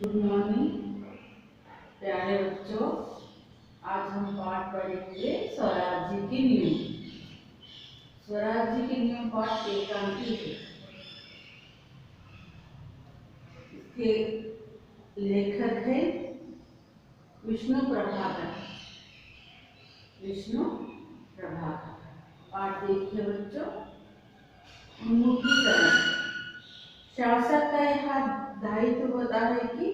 Good morning प्यारे बच्चों। आज हम पाठ पढ़ेंगे स्वराज्य की नींव। स्वराज्य की नींव पाठ एकांकी है। इसके लेखक है विष्णु प्रभाकर। विष्णु प्रभाकर। पाठ देखिए बच्चों। उन्मुखीकरण। शासक का यह दायित्व होता है कि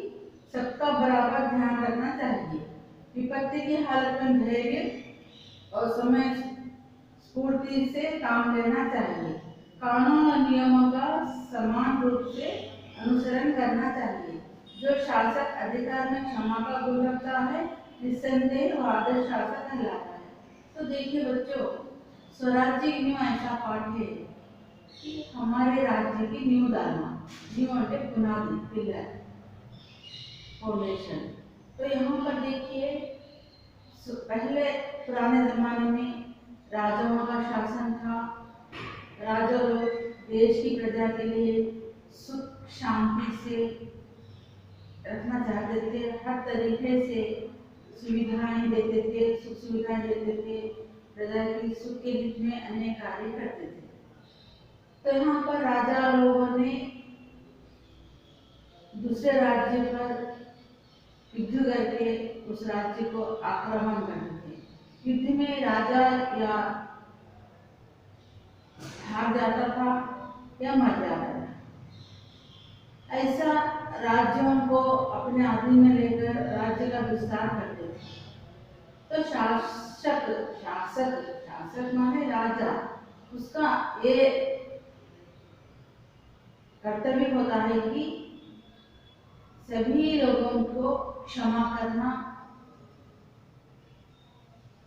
सबका बराबर ध्यान रखना चाहिए। विपत्ति की हालत में धैर्य और समय स्फूर्ति से काम लेना चाहिए। कानून और नियमों का समान रूप से अनुसरण करना चाहिए। जो शासक अधिकार में क्षमा का गुण रखता है निस्संदेह वो आदर्श शासक कहलाता है। तो देखिए बच्चों, स्वराज्य की नींव ऐसा पाठ है कि हमारे राज्य की नींव डालना। नींव అంటే बुनियादी पिलर, फाउंडेशन। तो यहाँ पर देखिए, पहले पुराने जमाने में राजाओं का शासन था। राजा लोग देश की प्रजा के लिए सुख शांति से रखना चाहते थे। हर तरीके से सुविधाएं देते थे, सुख सुविधाएं देते थे। प्रजा की सुख के हित में अनेक कार्य करते थे। तो यहाँ पर राजा लोगों ने दूसरे राज्य पर युद्ध करके उस राज्य को आक्रमण करते थे। युद्ध में राजा या हार जाता था या मर जाता था। ऐसा राज्यों को अपने अधीन में लेकर राज्य का विस्तार करते थे। तो शासक शासक शासक माने राजा, उसका ये कर्तव्य होता है कि सभी लोगों को क्षमा करना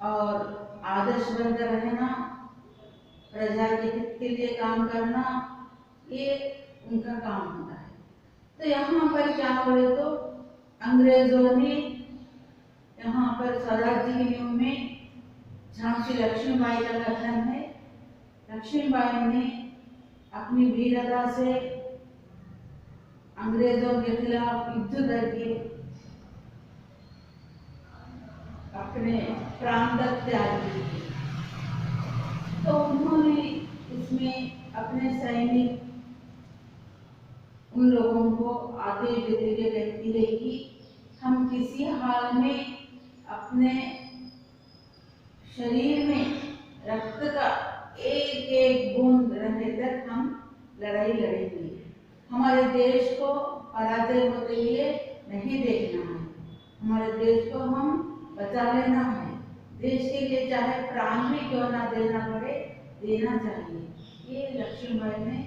और आदर्श बनकर रहना, प्रजा के हित के लिए काम करना, ये उनका काम होता है। तो यहाँ पर क्या हुए, तो अंग्रेजों ने यहाँ पर स्वराज्य की नींव में झांसी लक्ष्मीबाई का कथन है। लक्ष्मीबाई ने अपनी वीरता से अंग्रेजों के खिलाफ युद्ध करके अपने प्राण तक त्याग दिए। तो उन्होंने इसमें अपने सैनिक उन लोगों को आदेश देते हुए कहती है कि हम किसी हाल में अपने शरीर में रक्त का एक एक बूंद रहने तक हम लड़ाई लड़ेंगे। हमारे देश को पराजय होते हुए नहीं देखना है। हमारे देश को हम बचा लेना है। देश के लिए चाहे प्राण भी क्यों ना देना पड़े, देना चाहिए। ये लक्ष्मीबाई ने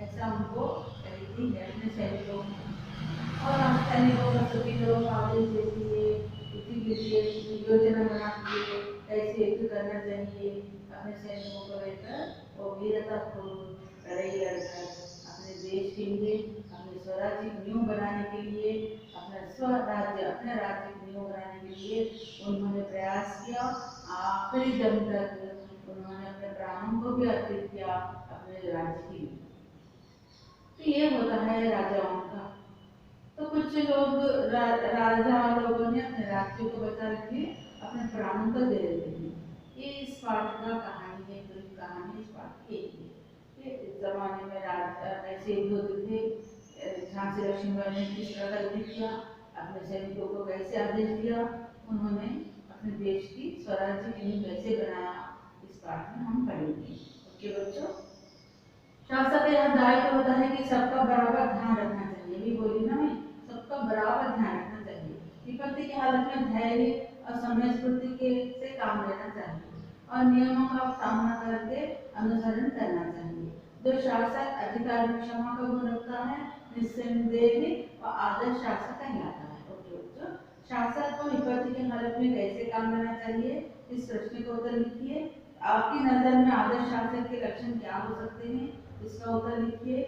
ऐसा उनको कहती है अपने सैनिकों को। और हम सैनिकों का सभी लोग आदेश देती है, उसी के लिए योजना बनाती है कैसे युद्ध करना चाहिए। अपने सैनिकों को लेकर वो वीरता को लड़ाई लड़कर अपने देश के लिए, अपने स्वराज्य की नींव बनाने के लिए, अपने राज्य की नींव बनाने के लिए उन्होंने प्रयास किया। आखिरी दम तक उन्होंने अपने प्राणों को भी अर्पित किया अपने राज्य के लिए। तो ये होता है राजाओं का। तो कुछ लोग राजा लोगों ने अपने राज्य को बचा के अपने प्राणों को दे देते हैं। ये इस पाठ का कहानी है, पूरी कहानी इस पाठ की है। इस जमाने में ऐसे युद्ध थे। झांसी लक्ष्मीबाई ने किस प्रकार युद्ध किया, अपने सैनिकों को कैसे आदेश दिया, उन्होंने अपने देश की स्वराज्य की नींव कैसे बनाया, इस पाठ में हम पढ़ेंगे। ओके बच्चों, शासक का यह दायित्व होता है कि सबका बराबर ध्यान रखना चाहिए। अभी बोली ना मैं, सबका बराबर ध्यान रखना चाहिए। विपत्ति की हालत में धैर्य और समय स्फूर्ति के से काम लेना चाहिए और नियमों का सामना करके अनुसरण करना चाहिए। जो शासक अधिकार में क्षमा का गुण रखता है निस्संदेह और आदर्श शासक कहलाता है। ओके बच्चों, शासक को विपत्ति की हालत में कैसे काम लेना चाहिए, इस प्रश्न का उत्तर लिखिए। आपकी नजर में आदर्श शासक के लक्षण क्या हो सकते हैं, इसका उत्तर लिखिए।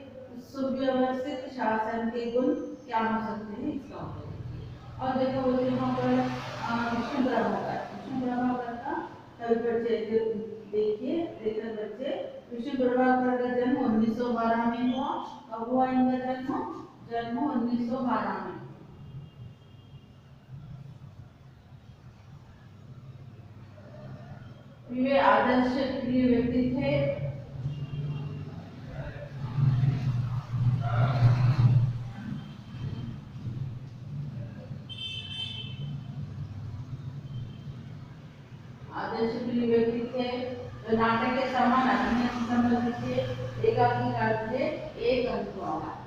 सुव्यवस्थित शासन के गुण क्या हो सकते हैं, इसका उत्तर लिखिए। और देखो वो यहाँ पर विष्णु प्रभाकर का कवि परिचय देखिए। लेखक बच्चे, विष्णु प्रभाकर का जन्म 1912 में हुआ। कब हुआ इनका जन्म? जन्म 1912 में। वे आदर्श प्रिय व्यक्ति थे। आदर्श प्रिय व्यक्ति थे जो नाटक के समान अपने संबंध थे, एकाधिकार थे, एक अंतवाला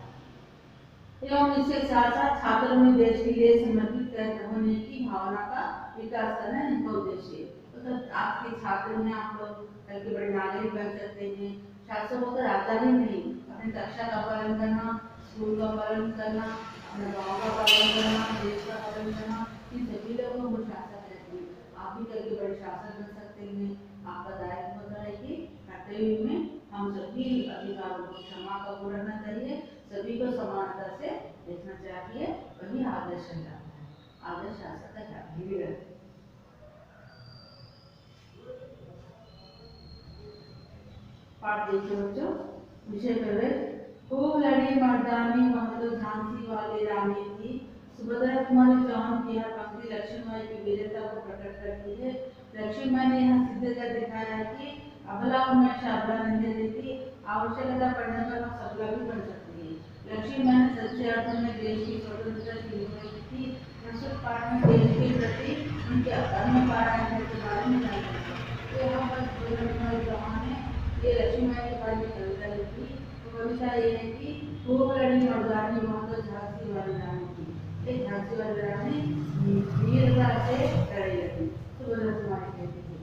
एवं इसके साथ साथ छात्रों में देश के लिए समर्पित होने की भावना का विकास करना इनका उद्देश्य है। मतलब आपके छात्र में आप लोग कल के बड़े नागरिक बन सकते हैं। शासकों का राजा ही नहीं, अपनी कक्षा का पालन करना, स्कूल का पालन करना, अपने गाँव का पालन करना, देश का पालन करना, इन सभी लोगों को शासक रहते हैं। आप भी कल के बड़े शासक बन सकते हैं। आपका दायित्व होता है कि कर्तव्य में हम सभी अधिकारों को क्षमा का पूरा करना चाहिए, सभी को समानता से देखना चाहिए, वही आदर्श है। आदर्श शासक का भी रहता है। पाठ देखिए बच्चों, विषय प्रवेश। खूब लड़ी मर्दानी वह तो झांसी वाली रानी थी। सुभद्रा कुमारी चौहान की यह पंक्ति लक्ष्मीबाई की वीरता को प्रकट करती है। लक्ष्मीबाई ने यह सिद्ध कर दिखाया है कि अबला हमेशा अबला नहीं रहती, आवश्यकता पड़ने पर वह सबला भी बन सकती है। लक्ष्मीबाई ने सच्चे अर्थ में देश की स्वतंत्रता की हिफाजत की। प्रस्तुत पाठ में देश के प्रति उनके अकर्म पारायण के बारे में जानकारी है। यहाँ पर सुभद्रा कुमारी चौहान ने ये लक्ष्मीबाई के बारे में कविता लिखी। तो कविता ये है कि खूब लड़ी मर्दानी वहाँ तो झांसी वाली रानी थी। एक झांसी वाली रानी वीरता से लड़ी लगी, सुभद्रा कुमारी कहती थी।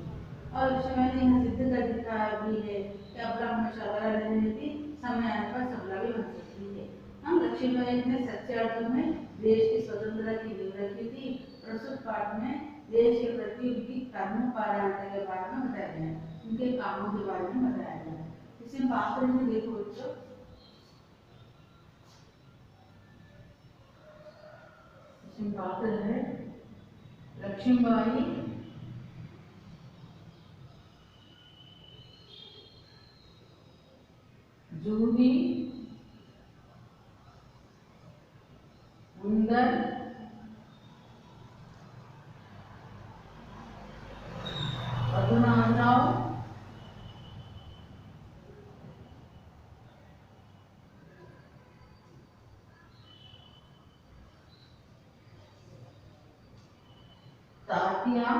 और लक्ष्मीबाई ने यहाँ सिद्ध कर दिखाया भी है कि अबला हमेशा अबला नहीं रहती, समय आने पर सबला भी बन सकती है। हम लक्ष्मीबाई ने सच्चे अर्थों में देश की स्वतंत्रता की नींव रखी थी। प्रस्तुत पाठ में देश के प्रति उनकी कर्म पारायणता के बारे में बताया गया है, उनके कामों के बारे में बताया गया है। इसमें पात्र में देखो बच्चों, इसमें पात्र है लक्ष्मीबाई जूही मुंदर रघुनाथराव तात्या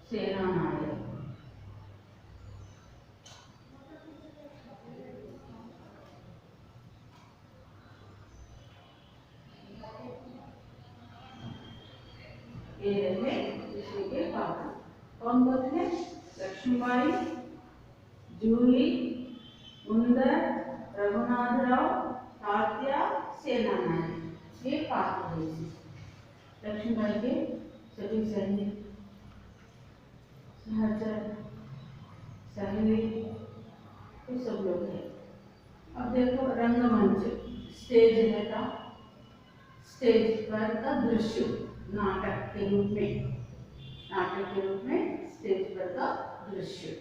सेना नायक। ये रहे विषय के पात्र। कौन कौन थे? लक्ष्मीबाई, जूही मुंदर, रघुनाथराव, तात्या सेना नायक, ये पात्र है। लक्ष्मीबाई के सभी सैनिक, सहचर, सैनिक, ये सब लोग हैं। अब देखो रंगमंच, स्टेज है का, स्टेज पर का दृश्य नाटक के रूप में, नाटक के रूप में स्टेज पर का दृश्य।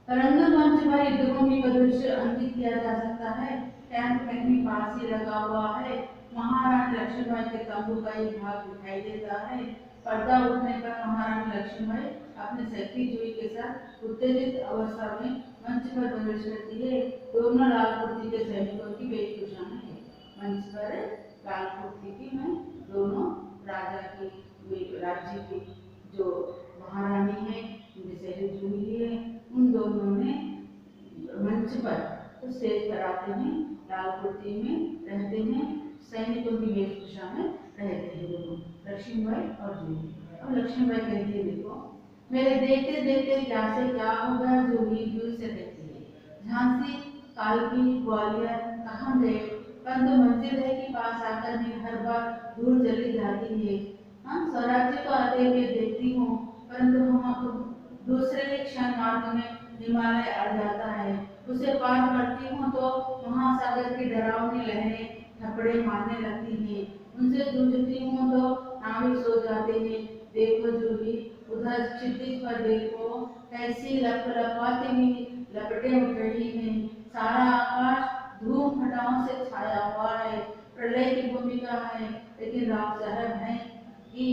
रंगमंच पर युद्धभूमि का दृश्य अंकित किया जा सकता है। टैंक में भी फांसी लगा हुआ है। महारानी लक्ष्मीबाई के तंबू का एक भाग दिखाई देता है। पर्दा उठने पर महारानी लक्ष्मीबाई अपने सखी जूही के साथ उत्तेजित अवस्था में मंच पर प्रवेश करती है। दोनों लाल कुर्ती के सैनिकों की वेशभूषा में है। मंच पर लाल कुर्ती की में दोनों राजा की, राज्य की जो महारानी है, उनकी सहेली जूही है, उन दोनों ने मंच पर स्टेज पर आते हैं, लाल कुर्ती में रहते हैं, सैनिकों की वेशभूषा में रहते हैं दोनों, लक्ष्मीबाई और जूही। अब लक्ष्मीबाई कहती है, देखो मेरे देखते देखते क्या से क्या हो गया। जूही से कहती है, झांसी, कालकी, ग्वालियर कहाँ गए? परंतु मंजिल है के पास आकर भी हर बार दूर चली जाती है। हम स्वराज्य को आते हुए देखती हूँ, परंतु हम दूसरे क्षण मार्ग में हिमालय आ जाता है। उसे पार करती हूँ तो महासागर की डरावनी लहरें थपड़े मारने लगती हैं। उनसे जूझती हूँ तो नाविक सो जाते हैं। देखो जूही, उधर क्षितिज पर देखो, कैसी लपलपाती हुई लपटें उठ रही हैं। सारा आकाश धूम घटाओं से छाया हुआ है। प्रलय की भूमिका है, लेकिन रात शहर है कि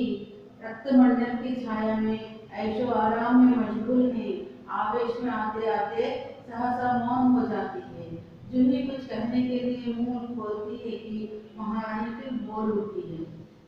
रक्तमंडल की छाया में ऐशो आराम में मशगूल है, आवेश में आते आते सहसा मौन हो जाती है। जूही कुछ कहने के लिए मुंह खोलती है कि महारानी फिर बोल उठती है,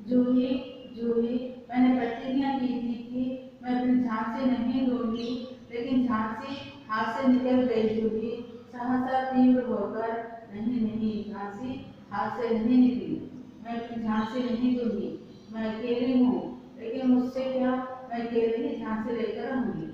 जूही जूही, मैंने प्रतिज्ञा की थी कि मैं अपनी झांसी नहीं लूंगी, लेकिन झांसी हाथ से निकल गई। जूही सहसा तीव्र होकर, नहीं नहीं झांसी हाथ से नहीं निकली, मैं अपनी झांसी नहीं दूंगी, मैं अकेली हूँ, लेकिन मुझसे क्या, मैं अकेली ही झांसी लेकर रहूंगी।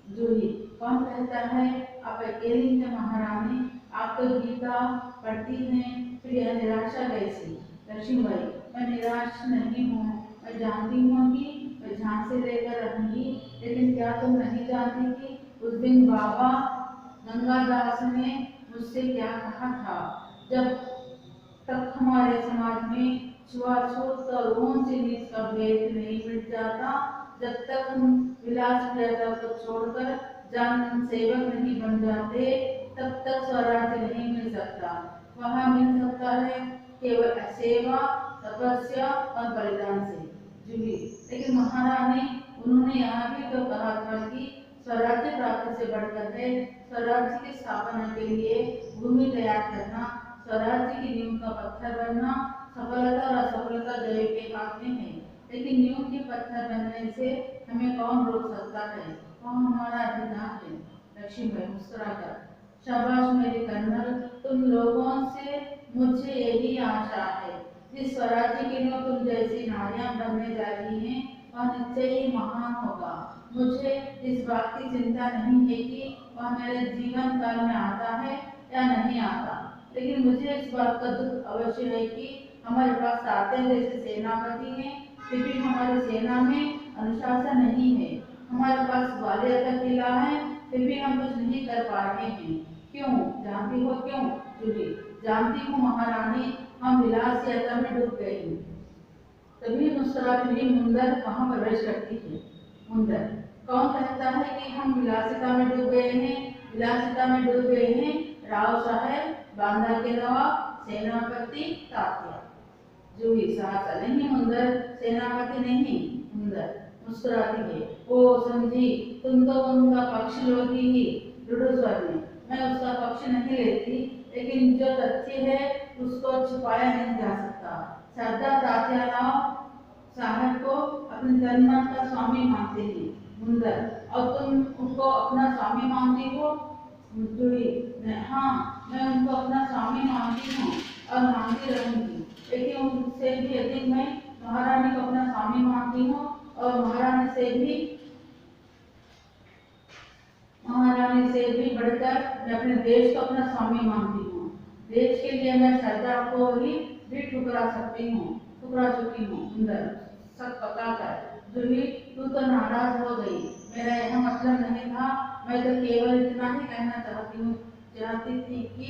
जूही, कौन कहता है आप अकेली हैं महारानी, आप तो गीता पढ़ती हैं, फिर यह निराशा कैसी। लक्ष्मीबाई, मैं निराश नहीं हूँ, मैं जानती हूँ कि मैं झांसी लेकर रहूंगी, लेकिन क्या तुम नहीं जानती कि उस दिन बाबा गंगादास ने मुझसे क्या कहा था, जब तक हमारे समाज में छुआछूत और ऊंच नीच का भेद नहीं मिट जाता, जब तक हम विलास प्रियता को छोड़कर जन सेवक नहीं बन जाते, तब तक स्वराज्य नहीं मिल सकता। वहाँ मिल सकता है केवल सेवा, तपस्या और बलिदान से। जूही, लेकिन महारानी, उन्होंने यहाँ भी तो कहा था कि स्वराज्य प्राप्ति से बढ़कर है स्वराज्य की स्थापना के लिए भूमि तैयार करना, स्वराज्य की नींव का पत्थर बनना, सफलता और असफलता दैव के हाथ में है, लेकिन नींव के पत्थर बनने से हमें कौन रोक सकता है, वह हमारा अधिकार है। लक्ष्मीबाई मुस्कुराकर, शाबाश मेरे कर्नल, तुम लोगों से मुझे यही आशा है, जिस स्वराज्य के लिए तुम जैसी नारियां बनने जा रही हैं वह निश्चय ही महान होगा। मुझे इस बात की चिंता नहीं है कि वह मेरे जीवन काल में आता है या नहीं आता, लेकिन मुझे इस बात का दुख अवश्य है कि हमारे पास ताते जैसे सेनापति हैं, फिर भी हमारी सेना में अनुशासन नहीं है। हमारे पास ग्वालियर का किला है, फिर भी हम कुछ नहीं कर पा रहे हैं। क्यों, जानती हो क्यों? जूही, जानती हूँ महारानी, हम विलास यात्रा में डूब गए हैं। तभी मुस्कुराती हुई मुंदर वहां प्रवेश करती है। मुंदर, कौन कहता है कि हम विलासिता में डूब गए हैं? विलासिता में डूब गए हैं राव साहब, बांदा के नवाब, सेनापति तात्या। जूही, सहसा, नहीं मुंदर, सेनापति नहीं। मुंदर मुस्कुराती है, ओ समझी, तुम तो उनका पक्ष लोगी ही। रुडो स्वर में, मैं उसका पक्ष नहीं लेती, लेकिन जो तथ्य है उसको छुपाया नहीं जा सकता। सरदार तात्याराव साहब को अपने तन मन का स्वामी मानते हैं। मुंदर, और तुम उनको अपना स्वामी मानती हो? जूही, हाँ, मैं उनको अपना स्वामी मानती हूँ और मानती रहूंगी, लेकिन उनसे भी अधिक मैं महारानी को अपना स्वामी मानती हूँ और महारानी से भी बढ़कर मैं अपने देश को अपना स्वामी मानती हूँ। देश के लिए मैं सरदार को भी ठुकरा चुकी हूँ। सुंदर सब पकाकर, जूही, तू तो नाराज हो गई, मेरा यह मतलब नहीं था, मैं तो केवल इतना ही कहना चाहती थी कि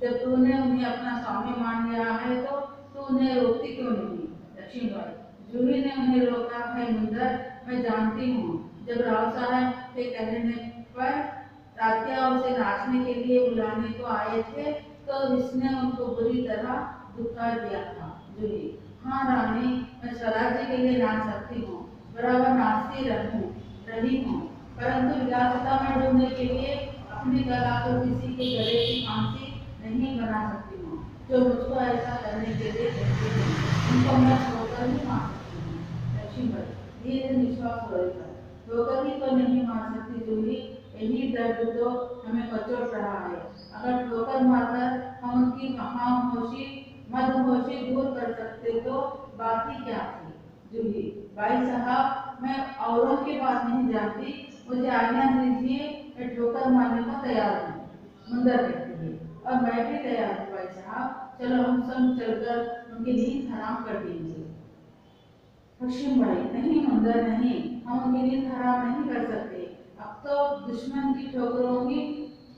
जब तूने उन्हें अपना स्वामी मान लिया है तो तू उन्हें रोकती क्यों नहीं? लक्ष्मीबाई, जूही ने उन्हें रोका है मुंदर, मैं जानती हूँ, जब राव साहब के कहने पर तात्या उसे नाचने के लिए बुलाने को आए थे तो इसने उनको बुरी तरह दुखा दिया था। जूही, हाँ रानी, मैं स्वराज्य के लिए नाच सकती हूँ, बराबर नाचती रही हूँ, परंतु विलासिता में डूबने के लिए अपनी कला को किसी के गले की फांसी नहीं बना सकती हूँ। जो मुझको ऐसा करने के लिए कहते हैं उनको मैं ठोकर ही मार सकती हूँ। लक्ष्मीबाई, धीरे निश्वास ठोकर ही तो नहीं मार सकती जूही, यही दर्द तो हमें कचोट रहा है। अगर ठोकर मारकर हम उनकी मदहोशी दूर कर सकते तो बात ही क्या थी। जूही, भाई साहब, मैं औरों की बात नहीं जानती, मुझे आज्ञा दीजिए, मैं ठोकर मारने को तैयार हूँ। मुंदर कहती है, और मैं भी तैयार हूँ भाई साहब, चलो हम सब चलकर उनकी नींद हराम कर देंगे। लक्ष्मीबाई, नहीं मुंदर नहीं, हम उनकी नींद हराम नहीं कर सकते, अब तो दुश्मन की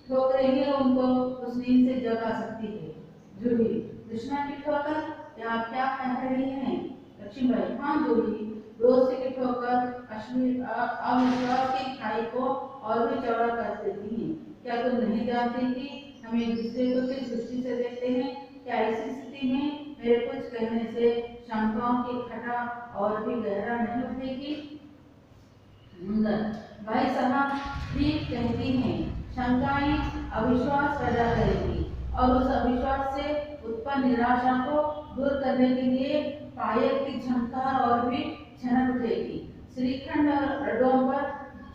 ठोकरें ही उनको उस नींद से जगा सकती है। जूही, दुश्मन की ठोकर, क्या क्या कह रही हैं? लक्ष्मीबाई, हाँ जूही, दोस्त की ठोकर अविश्वास की खाई को और भी चौड़ा कर देती है। क्या तुम नहीं जानती कि हम एक दूसरे को किस दृष्टि से देखते हैं? क्या ऐसी स्थिति में मेरे कुछ कहने से शंकाओं की खटा और भी गहरा नहीं उठेगी? मुंदर, भाई साहब ठीक कहती हैं, शंकाएं अविश्वास पैदा करेगी और उस अविश्वास से उत्पन्न निराशा को दूर करने के लिए पायल की झंकार और भी छनक उठेगी। श्रीखंड और लड्डुओं पर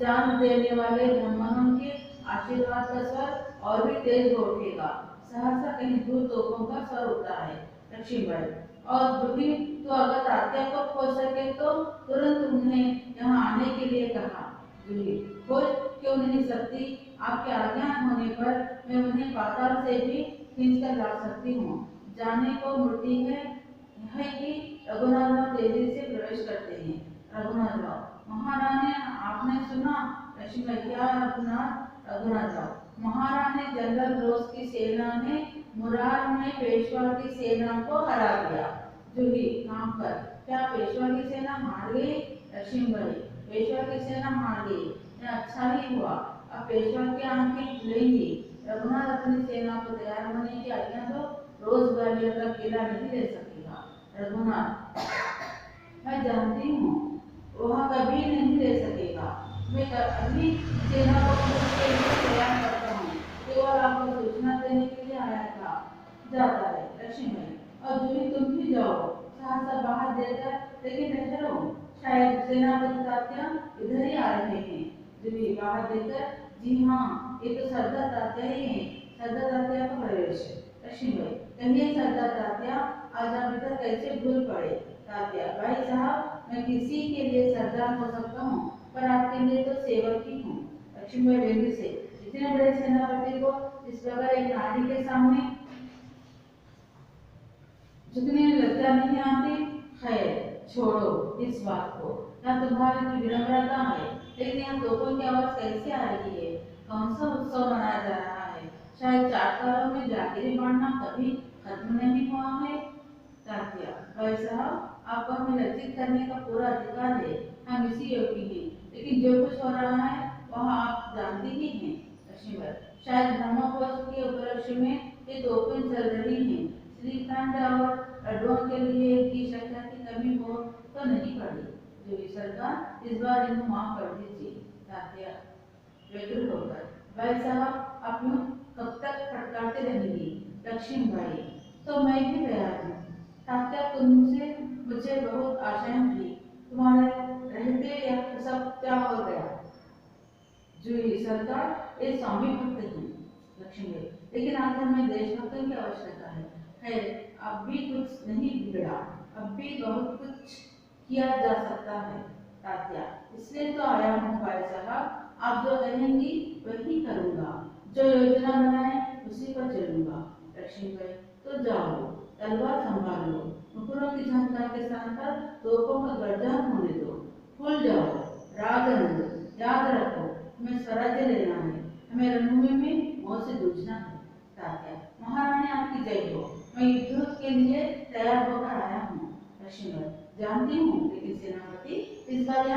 जान देने वाले ब्राह्मणों के आशीर्वाद का स्वर और भी तेज हो उठेगा। सहसा कहीं दूर तोपों का स्वर उठता है। लक्ष्मीबाई, और जूही तो अगर तात्या को खोज सके तो तुरंत उन्हें यहाँ आने के लिए कहा। जूही, खोज क्यों नहीं सकती? आपके आज्ञा होने पर मैं उन्हें पाताल से भी खींच कर ला सकती हूँ। जाने को मिलती है कि रघुनाथ राव तेजी से प्रवेश करते हैं। रघुनाथ राव, महारानी आपने सुना? लक्ष्मीबाई, क्या रघुनाथ राव? महारानी जनरल रोज की सेना ने मुरार में पेशवा की सेना को हरा दिया। जूही, काम कर, क्या पेशवा की सेना हार गई? लक्ष्मीबाई, पेशवा की सेना हार गई, यह अच्छा ही हुआ, अब पेशवा की आंखें खुलेंगी। रघुनाथ अपनी सेना को तैयार होने की आज्ञा दो, रोज ग्वालियर का किला नहीं ले सकेगा। रघुनाथ, मैं जानती हूँ वह कभी नहीं ले सकेगा, मैं अभी सेना को तैयार करता हूँ, केवल आपको सूचना देने के लिए आया था। जाता है। लक्ष्मीबाई, और जूही तुम भी जाओ, सहसा बाहर देकर, लेकिन ठहरो, शायद सेनापति तात्या इधर ही आ रहे हैं। जूही बाहर देकर, जी हाँ, ये तो सरदार तात्या ही हैं, सरदार तात्या का प्रवेश। लक्ष्मीबाई, कहिए सरदार तात्या, आज आप इधर कैसे भूल पड़े? तात्या, भाई साहब, मैं किसी के लिए सरदार हो सकता हूँ, पर आपके लिए तो सेवक ही हूँ। लक्ष्मीबाई बेबी से, इतने बड़े सेनापति को इस प्रकार एक नारी के सामने झुकने में लज्जा नहीं आती? खैर छोड़ो इस बात को, यहाँ तुम्हारी की विनम्रता है, लेकिन यहाँ तोपों की आवाज कैसे आ रही है? कौन सा उत्सव मनाया जा रहा है? शायद चाटकारों में जागीरें बांटना कभी खत्म नहीं हुआ है। तात्या, भाई साहब, आपको हमें लज्जित करने का पूरा अधिकार है, हम इसी योग्य हैं, लेकिन जो कुछ हो रहा है वह आप जानते ही हैं। लक्ष्मीबाई, शायद ब्रह्मोत्सव के उपलक्ष्य में ये तोपें चल रही हैं, श्रीखंड और लड्डुओं के लिए की संख्या की कमी हो तो नहीं पड़ी। जो सरकार, इस बार इन्हें माफ कर दीजिए। तात्या व्यग्र होकर, भाई साहब, आप यूं कब तक फटकारते रहेंगी? लक्ष्मीबाई, तो मैं भी तैयार हूँ। तात्या, तुमसे मुझे बहुत आशाएं थी, तुम्हारे रहते यह सब क्या हो गया? जूही, सरकार, ये स्वामी भक्त हैं। लक्ष्मीबाई, लेकिन आज हमें देशभक्तों की आवश्यकता है। खैर, अब भी कुछ नहीं बिगड़ा, अब भी बहुत कुछ किया जा सकता है। तात्या, इसलिए तो आया हूँ भाई साहब, आप जो कहेंगी वही करूँगा, जो योजना बनाए उसी पर चलूँगा। लक्ष्मीबाई, तो जाओ, तलवार संभाल लो, मुकुरों की झंकार के स्थान पर तोपों का गर्जन होने दो, फूल जाओ, रागरंग, याद रखो, हमें स्वराज्य लेना है, हमें रणभूमि में मौत से जूझना है। तात्या, महारानी आपकी जय हो, मैं युद्ध के लिए तैयार होकर आया हूँ। लक्ष्मीबाई, जानती हूँ, लेकिन सेनापति, इस बार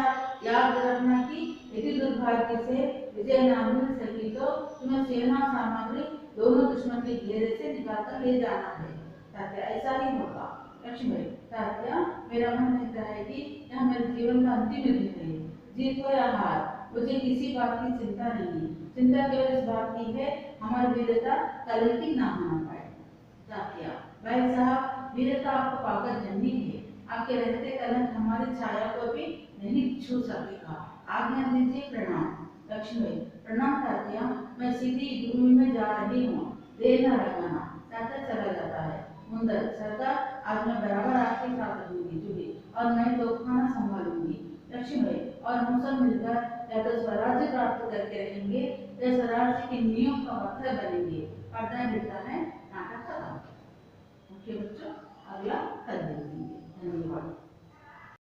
याद रखना कि यदि दुर्भाग्य से विजय न मिल सकी तो तुम्हें सेना सामग्री दोनों दुश्मन के घेरे से निकालकर ले जाना है। तात्या, ऐसा ही होगा। लक्ष्मीबाई, तात्या, मेरा मन कहता है कि यह मेरे जीवन का अंतिम युद्ध है, जीत हो या हार, मुझे किसी बात की चिंता नहीं, चिंता केवल इस बात की है हमारी वीरता कलंकित ना होना पाए। तात्या, भाई साहब, वीरता आपको पाकर जन्मी है, आपके रहते कलंक हमारी छाया को भी नहीं छू सकेगा। आज्ञा दीजिए, प्रणाम। लक्ष्मीबाई, प्रणाम तात्या, मैं सीधी भूमि में जा रही हूँ, देर न लगाना। तात्या चला जाता है। मुंदर, सरकार, आज मैं बराबर आपके साथ रहूंगी। जूही, और मैं तोपखाना संभालूंगी। लक्ष्मीबाई, और हम सब मिलकर या तो स्वराज्य प्राप्त करके रहेंगे या स्वराज्य की नींव का पत्थर बनेंगे। पर्दा मिलता है, नाटक खत्म। ओके बच्चों, अगला कल देखेंगे। धन्यवाद।